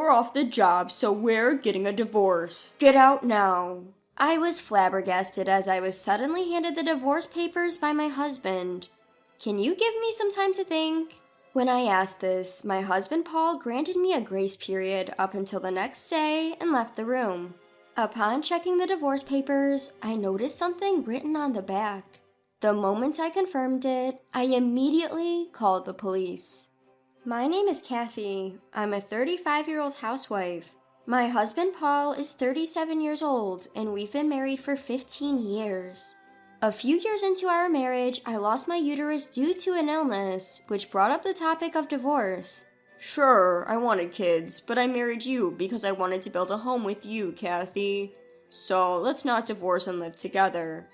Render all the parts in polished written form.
You're off the job, so we're getting a divorce. Get out now. I was flabbergasted as I was suddenly handed the divorce papers by my husband. Can you give me some time to think? When I asked this, my husband Paul granted me a grace period up until the next day and left the room. Upon checking the divorce papers, I noticed something written on the back. The moment I confirmed it, I immediately called the police. My name is Kathy. I'm a 35-year-old housewife. My husband Paul is 37 years old, and we've been married for 15 years. A few years into our marriage, I lost my uterus due to an illness, which brought up the topic of divorce. Sure, I wanted kids, but I married you because I wanted to build a home with you, Kathy. So let's not divorce and live together,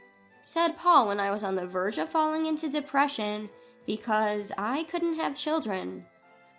said Paul when I was on the verge of falling into depression because I couldn't have children.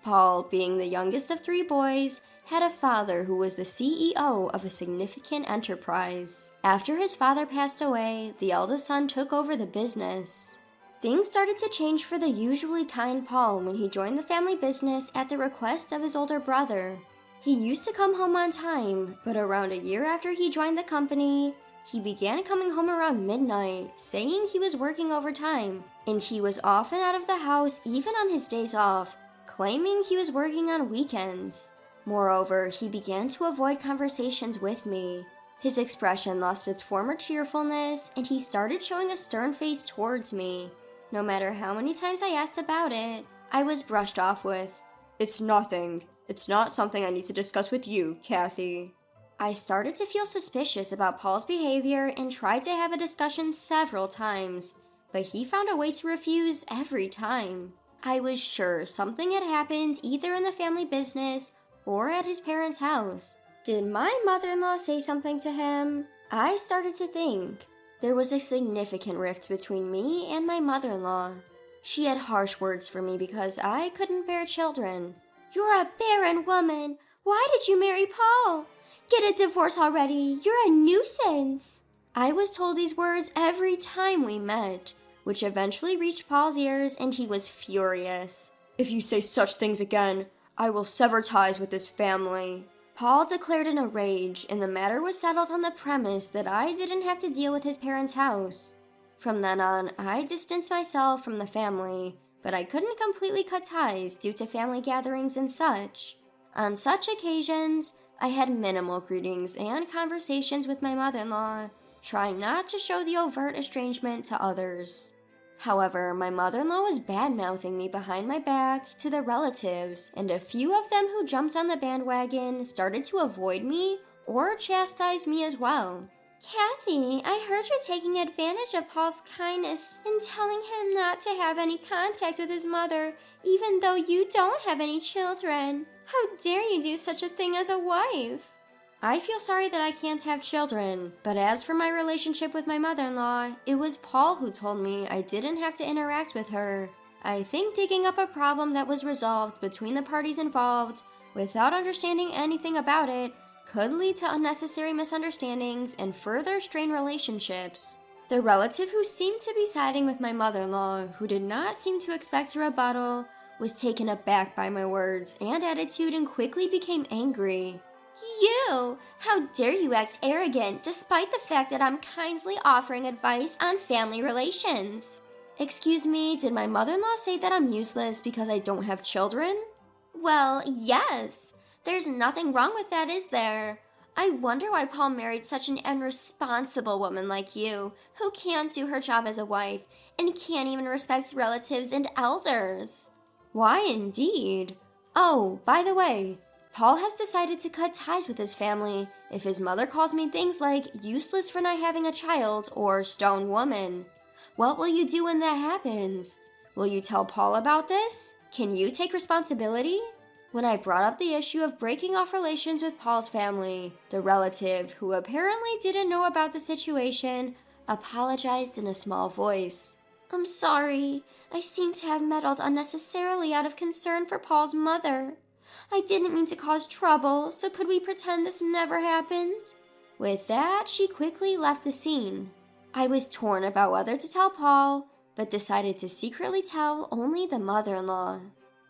Paul, being the youngest of 3 boys, had a father who was the CEO of a significant enterprise. After his father passed away, the eldest son took over the business. Things started to change for the usually kind Paul when he joined the family business at the request of his older brother. He used to come home on time, but around a year after he joined the company, he began coming home around midnight, saying he was working overtime, and he was often out of the house even on his days off, claiming he was working on weekends. Moreover, he began to avoid conversations with me. His expression lost its former cheerfulness, and he started showing a stern face towards me. No matter how many times I asked about it, I was brushed off with, "It's nothing. It's not something I need to discuss with you, Kathy." I started to feel suspicious about Paul's behavior and tried to have a discussion several times, but he found a way to refuse every time. I was sure something had happened either in the family business or at his parents' house. Did my mother-in-law say something to him? I started to think. There was a significant rift between me and my mother-in-law. She had harsh words for me because I couldn't bear children. "You're a barren woman. Why did you marry Paul? Get a divorce already. You're a nuisance." I was told these words every time we met, which eventually reached Paul's ears, and he was furious. "If you say such things again, I will sever ties with this family." Paul declared in a rage, and the matter was settled on the premise that I didn't have to deal with his parents' house. From then on, I distanced myself from the family, but I couldn't completely cut ties due to family gatherings and such. On such occasions, I had minimal greetings and conversations with my mother-in-law, trying not to show the overt estrangement to others. However, my mother-in-law was bad-mouthing me behind my back to the relatives, and a few of them who jumped on the bandwagon started to avoid me or chastise me as well. "Kathy, I heard you're taking advantage of Paul's kindness and telling him not to have any contact with his mother, even though you don't have any children. How dare you do such a thing as a wife?" I feel sorry that I can't have children, but as for my relationship with my mother-in-law, it was Paul who told me I didn't have to interact with her. I think digging up a problem that was resolved between the parties involved, without understanding anything about it, could lead to unnecessary misunderstandings and further strain relationships. The relative who seemed to be siding with my mother-in-law, who did not seem to expect a rebuttal, was taken aback by my words and attitude and quickly became angry. "You! How dare you act arrogant despite the fact that I'm kindly offering advice on family relations?" "Excuse me, did my mother-in-law say that I'm useless because I don't have children?" "Well, yes. There's nothing wrong with that, is there? I wonder why Paul married such an irresponsible woman like you, who can't do her job as a wife and can't even respect relatives and elders." "Why, indeed? Oh, by the way, Paul has decided to cut ties with his family if his mother calls me things like useless for not having a child or stone woman. What will you do when that happens? Will you tell Paul about this? Can you take responsibility?" When I brought up the issue of breaking off relations with Paul's family, the relative, who apparently didn't know about the situation, apologized in a small voice. "I'm sorry. I seem to have meddled unnecessarily out of concern for Paul's mother. I didn't mean to cause trouble, so could we pretend this never happened?" With that, she quickly left the scene. I was torn about whether to tell Paul, but decided to secretly tell only the mother-in-law.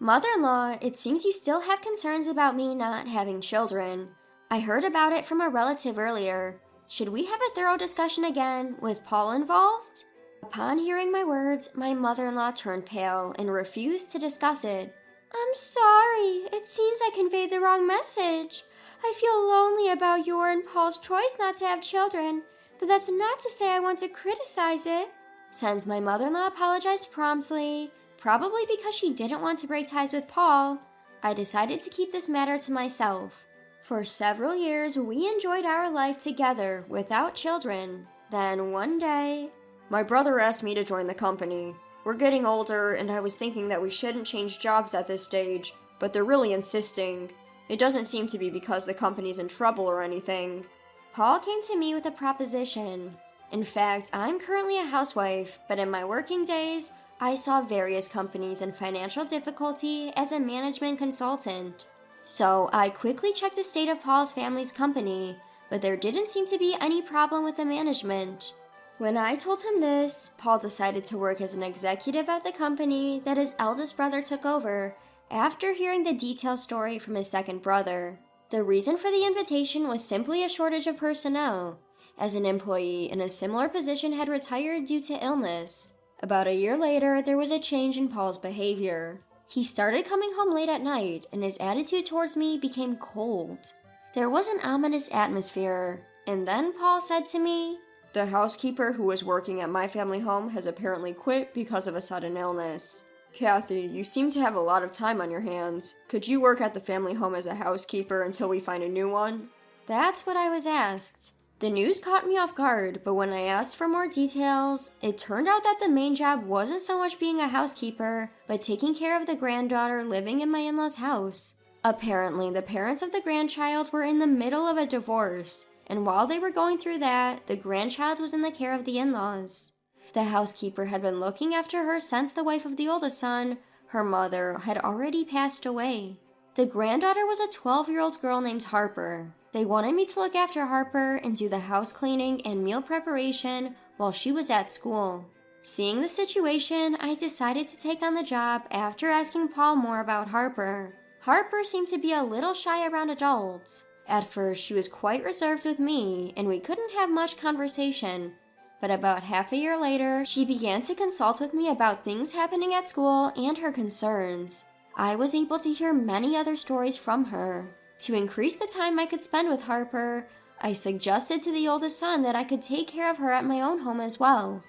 Mother-in-law, it seems you still have concerns about me not having children. I heard about it from a relative earlier. Should we have a thorough discussion again, with Paul involved? Upon hearing my words, my mother-in-law turned pale and refused to discuss it. I'm sorry. It seems I conveyed the wrong message. I feel lonely about your and Paul's choice not to have children, but that's not to say I want to criticize it. Since my mother-in-law apologized promptly, probably because she didn't want to break ties with Paul, I decided to keep this matter to myself. For several years, we enjoyed our life together without children. Then one day, my brother asked me to join the company. We're getting older, and I was thinking that we shouldn't change jobs at this stage, but they're really insisting. It doesn't seem to be because the company's in trouble or anything. Paul came to me with a proposition. In fact, I'm currently a housewife, but in my working days, I saw various companies in financial difficulty as a management consultant. So I quickly checked the state of Paul's family's company, but there didn't seem to be any problem with the management. When I told him this, Paul decided to work as an executive at the company that his eldest brother took over after hearing the detailed story from his second brother. The reason for the invitation was simply a shortage of personnel, as an employee in a similar position had retired due to illness. About a year later, there was a change in Paul's behavior. He started coming home late at night, and his attitude towards me became cold. There was an ominous atmosphere, and then Paul said to me, "The housekeeper who was working at my family home has apparently quit because of a sudden illness. Kathy, you seem to have a lot of time on your hands. Could you work at the family home as a housekeeper until we find a new one?" That's what I was asked. The news caught me off guard, but when I asked for more details, it turned out that the main job wasn't so much being a housekeeper, but taking care of the granddaughter living in my in-laws' house. Apparently, the parents of the grandchild were in the middle of a divorce, and while they were going through that, the grandchild was in the care of the in-laws. The housekeeper had been looking after her since the wife of the oldest son, her mother, had already passed away. The granddaughter was a 12-year-old girl named Harper. They wanted me to look after Harper and do the house cleaning and meal preparation while she was at school. Seeing the situation, I decided to take on the job after asking Paul more about Harper. Harper seemed to be a little shy around adults. At first, she was quite reserved with me, and we couldn't have much conversation. But about half a year later, she began to consult with me about things happening at school and her concerns. I was able to hear many other stories from her. To increase the time I could spend with Harper, I suggested to the oldest son that I could take care of her at my own home as well.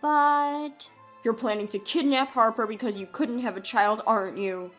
But... "You're planning to kidnap Harper because you couldn't have a child, aren't you?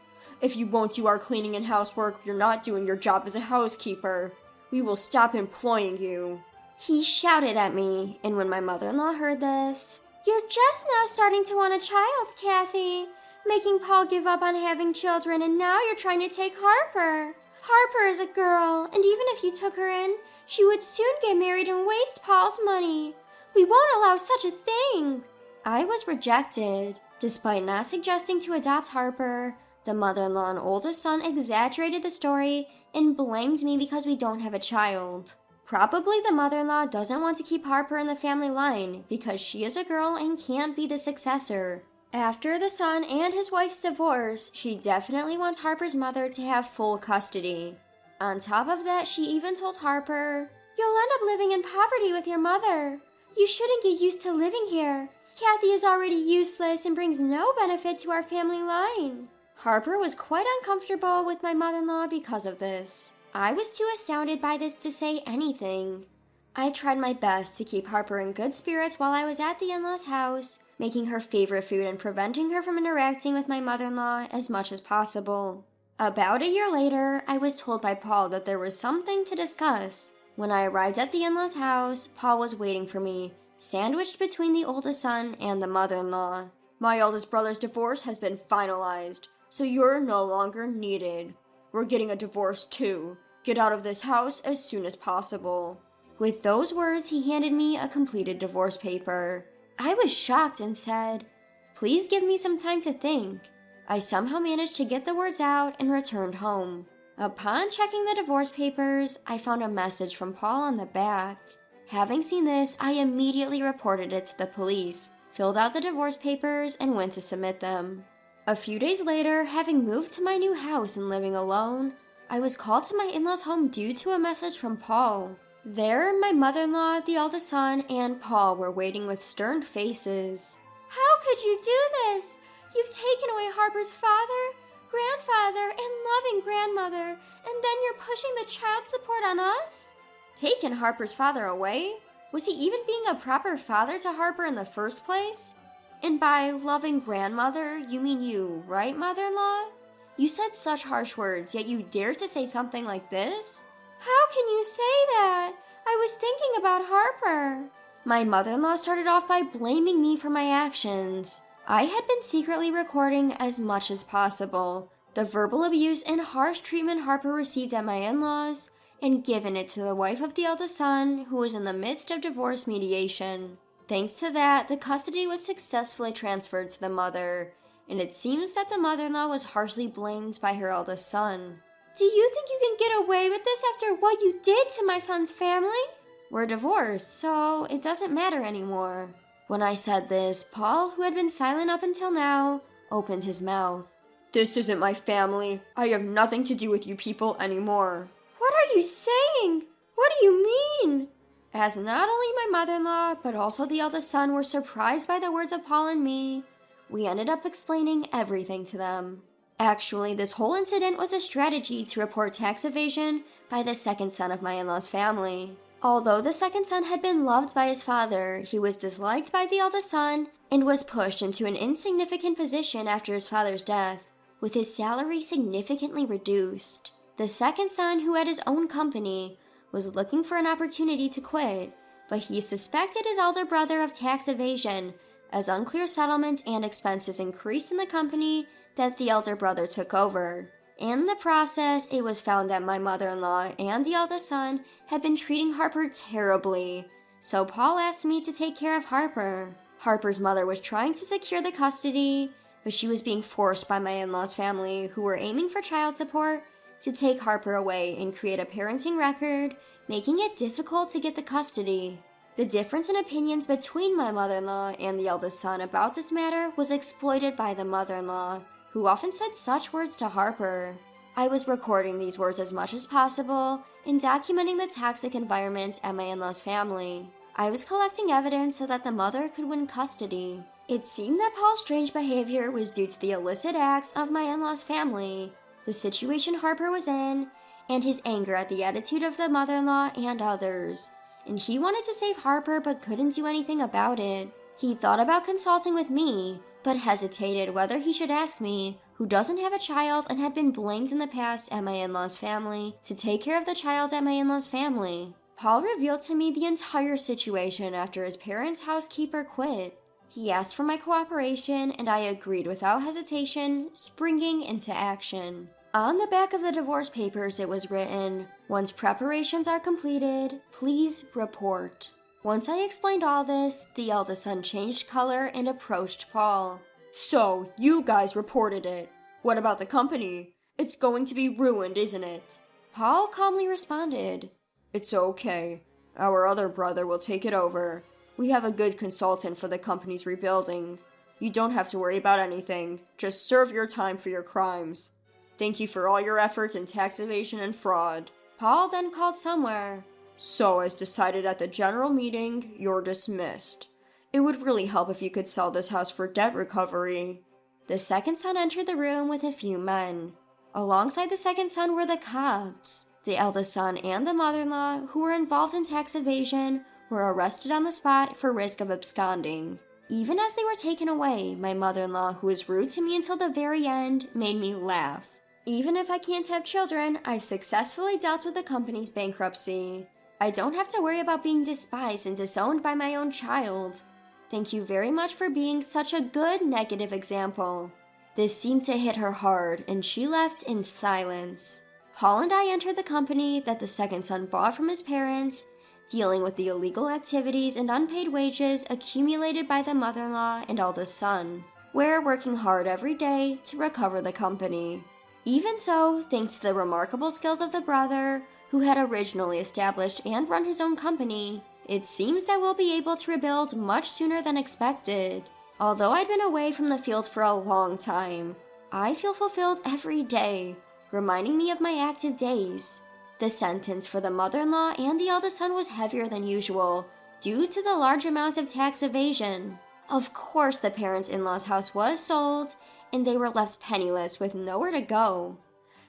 If you won't do our cleaning and housework, you're not doing your job as a housekeeper. We will stop employing you." He shouted at me, and when my mother-in-law heard this, "You're just now starting to want a child, Kathy, making Paul give up on having children, and now you're trying to take Harper. Harper is a girl, and even if you took her in, she would soon get married and waste Paul's money. We won't allow such a thing." I was rejected. Despite not suggesting to adopt Harper, the mother-in-law and oldest son exaggerated the story and blamed me because we don't have a child. Probably the mother-in-law doesn't want to keep Harper in the family line because she is a girl and can't be the successor. After the son and his wife's divorce, she definitely wants Harper's mother to have full custody. On top of that, she even told Harper, "You'll end up living in poverty with your mother. You shouldn't get used to living here. Kathy is already useless and brings no benefit to our family line." Harper was quite uncomfortable with my mother-in-law because of this. I was too astounded by this to say anything. I tried my best to keep Harper in good spirits while I was at the in-laws' house, making her favorite food and preventing her from interacting with my mother-in-law as much as possible. About a year later, I was told by Paul that there was something to discuss. When I arrived at the in-laws' house, Paul was waiting for me, sandwiched between the oldest son and the mother-in-law. "My eldest brother's divorce has been finalized, so you're no longer needed. We're getting a divorce too. Get out of this house as soon as possible." With those words, he handed me a completed divorce paper. I was shocked and said, "Please give me some time to think." I somehow managed to get the words out and returned home. Upon checking the divorce papers, I found a message from Paul on the back. Having seen this, I immediately reported it to the police, filled out the divorce papers, and went to submit them. A few days later, having moved to my new house and living alone, I was called to my in-laws' home due to a message from Paul. There, my mother-in-law, the eldest son, and Paul were waiting with stern faces. How could you do this? You've taken away Harper's father, grandfather, and loving grandmother, and then you're pushing the child support on us? Taken Harper's father away? Was he even being a proper father to Harper in the first place? And by loving grandmother, you mean you, right, mother-in-law? You said such harsh words, yet you dared to say something like this? How can you say that? I was thinking about Harper. My mother-in-law started off by blaming me for my actions. I had been secretly recording as much as possible the verbal abuse and harsh treatment Harper received at my in-laws, and given it to the wife of the eldest son, who was in the midst of divorce mediation. Thanks to that, the custody was successfully transferred to the mother, and it seems that the mother-in-law was harshly blamed by her eldest son. Do you think you can get away with this after what you did to my son's family? We're divorced, so it doesn't matter anymore. When I said this, Paul, who had been silent up until now, opened his mouth. This isn't my family. I have nothing to do with you people anymore. What are you saying? What do you mean? As not only my mother-in-law, but also the eldest son were surprised by the words of Paul and me, we ended up explaining everything to them. Actually, this whole incident was a strategy to report tax evasion by the second son of my in-laws' family. Although the second son had been loved by his father, he was disliked by the eldest son and was pushed into an insignificant position after his father's death, with his salary significantly reduced. The second son, who had his own company, was looking for an opportunity to quit, but he suspected his elder brother of tax evasion as unclear settlements and expenses increased in the company that the elder brother took over. In the process, it was found that my mother-in-law and the eldest son had been treating Harper terribly, so Paul asked me to take care of Harper. Harper's mother was trying to secure the custody, but she was being forced by my in-laws' family, who were aiming for child support, to take Harper away and create a parenting record, making it difficult to get the custody. The difference in opinions between my mother-in-law and the eldest son about this matter was exploited by the mother-in-law, who often said such words to Harper. I was recording these words as much as possible and documenting the toxic environment at my in-laws' family. I was collecting evidence so that the mother could win custody. It seemed that Paul's strange behavior was due to the illicit acts of my in-laws' family, the situation Harper was in, and his anger at the attitude of the mother-in-law and others. And he wanted to save Harper but couldn't do anything about it. He thought about consulting with me, but hesitated whether he should ask me, who doesn't have a child and had been blamed in the past at my in-laws' family, to take care of the child at my in-laws' family. Paul revealed to me the entire situation after his parents' housekeeper quit. He asked for my cooperation, and I agreed without hesitation, springing into action. On the back of the divorce papers it was written, "Once preparations are completed, please report." Once I explained all this, the eldest son changed color and approached Paul. So, you guys reported it. What about the company? It's going to be ruined, isn't it? Paul calmly responded, "It's okay. Our other brother will take it over. We have a good consultant for the company's rebuilding. You don't have to worry about anything. Just serve your time for your crimes. Thank you for all your efforts in tax evasion and fraud." Paul then called somewhere. "So, as decided at the general meeting, you're dismissed. It would really help if you could sell this house for debt recovery." The second son entered the room with a few men. Alongside the second son were the cops. The eldest son and the mother-in-law, who were involved in tax evasion, were arrested on the spot for risk of absconding. Even as they were taken away, my mother-in-law, who was rude to me until the very end, made me laugh. Even if I can't have children, I've successfully dealt with the company's bankruptcy. I don't have to worry about being despised and disowned by my own child. Thank you very much for being such a good negative example. This seemed to hit her hard, and she left in silence. Paul and I entered the company that the second son bought from his parents, dealing with the illegal activities and unpaid wages accumulated by the mother-in-law and eldest son. We're working hard every day to recover the company. Even so, thanks to the remarkable skills of the brother, who had originally established and run his own company, it seems that we'll be able to rebuild much sooner than expected. Although I'd been away from the field for a long time, I feel fulfilled every day, reminding me of my active days. The sentence for the mother-in-law and the eldest son was heavier than usual, due to the large amount of tax evasion. Of course, the parents-in-law's house was sold, and they were left penniless with nowhere to go.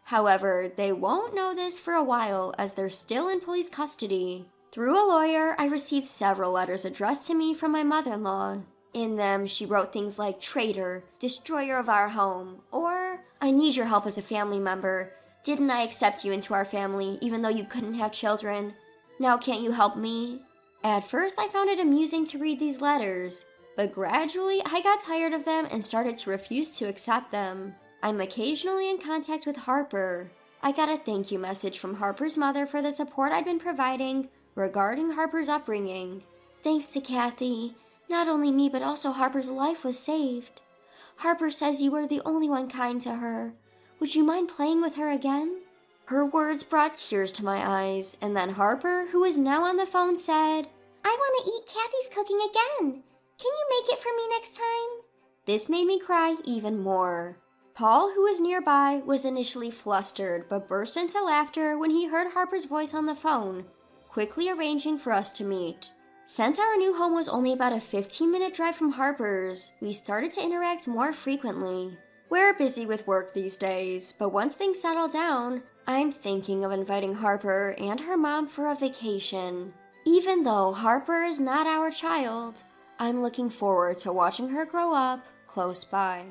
However, they won't know this for a while as they're still in police custody. Through a lawyer, I received several letters addressed to me from my mother-in-law. In them, she wrote things like traitor, destroyer of our home, or I need your help as a family member. Didn't I accept you into our family even though you couldn't have children? Now can't you help me? At first, I found it amusing to read these letters, but gradually I got tired of them and started to refuse to accept them. I'm occasionally in contact with Harper. I got a thank you message from Harper's mother for the support I'd been providing regarding Harper's upbringing. Thanks to Kathy, not only me but also Harper's life was saved. Harper says you were the only one kind to her. Would you mind playing with her again? Her words brought tears to my eyes, and then Harper, who is now on the phone, said, I want to eat Kathy's cooking again. Can you make it for me next time? This made me cry even more. Paul, who was nearby, was initially flustered but burst into laughter when he heard Harper's voice on the phone, quickly arranging for us to meet. Since our new home was only about a 15-minute drive from Harper's, we started to interact more frequently. We're busy with work these days, but once things settle down, I'm thinking of inviting Harper and her mom for a vacation. Even though Harper is not our child, I'm looking forward to watching her grow up close by.